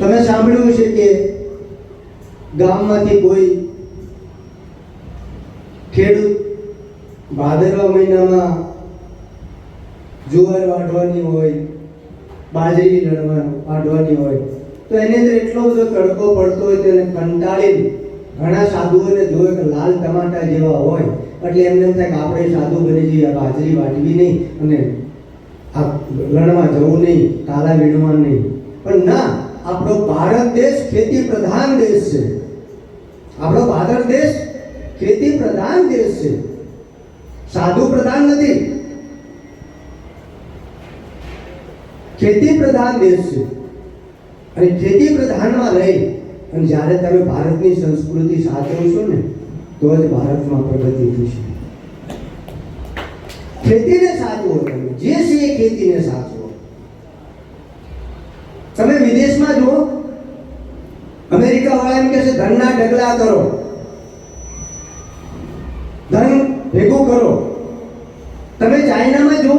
તમે સાંભળ્યું છે કે ગામમાંથી કોઈ ખેડૂત ભાદરવા મહિનામાં જુવાર વાઢવાની હોય, બાજરી વાઢવાની હોય, તો એની અંદર એટલો બધો તડકો પડતો હોય તેને કંટાળીને ઘણા સાધુઓને જોયે કે લાલ ટમાટા જેવા હોય એટલે એમને એમ થાય કે આપણે સાધુ બની જઈએ, બાજરી વાટવી નહીં અને આ લણવા જવું નહીં, કાલા વીણવા નહીં. પણ ના, આપણો ભારત દેશ ખેતી પ્રધાન દેશ છે. આપણો ભારત દેશ ખેતી પ્રધાન દેશ છે, સાધુ પ્રધાન નથી. ખેતી પ્રધાન દેશ છે અને ખેતી પ્રધાનમાં રહી અને જ્યારે તમે ભારતની સંસ્કૃતિ સાચવશો ને તો જ ભારતમાં પ્રગતિ થશે. ખેતીને સાચવો, તમે જે છે એ ખેતીને સાચવો. તમે વિદેશમાં જુઓ, અમેરિકા વાળા એમ કહે છે ધનના ઢગલા કરો, ધન ભેગું કરો. તમે ચાઇનામાં જુઓ,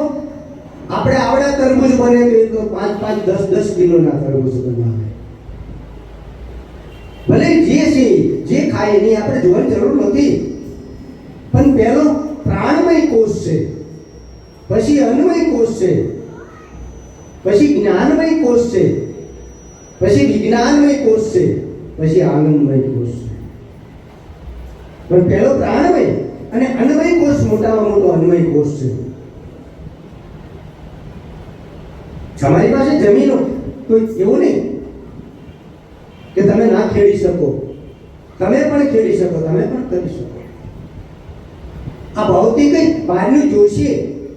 આપણે આવડા તરબૂચ બને તો 5-5, 10-10 કિલોના તરબૂચ બનાવે. ભલે જે છે જે ખાય એની આપણે જોવાની જરૂર નથી, પણ પહેલો પ્રાણમય કોષ છે, પછી અન્નમય કોષ છે, પછી જ્ઞાનમય કોષ છે, પછી વિજ્ઞાનમય કોષ છે, પછી આનંદમય કોષ છે. પણ પહેલો પ્રાણમય અને અન્નમય કોષ મોટામાં મોટો અન્નમય કોષ છે. તમારી પાસે જમીનો તો એવું નહીં કે તમે ના ખેડી શકો, તમે પણ ખેડી શકો, તમે પણ કરી શકો. આ ભૌતિક બહારનું જોશે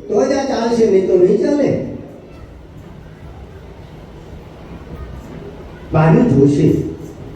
તો જ આ ચાલશે, નહીં તો નહીં ચાલે. બહારનું જોશે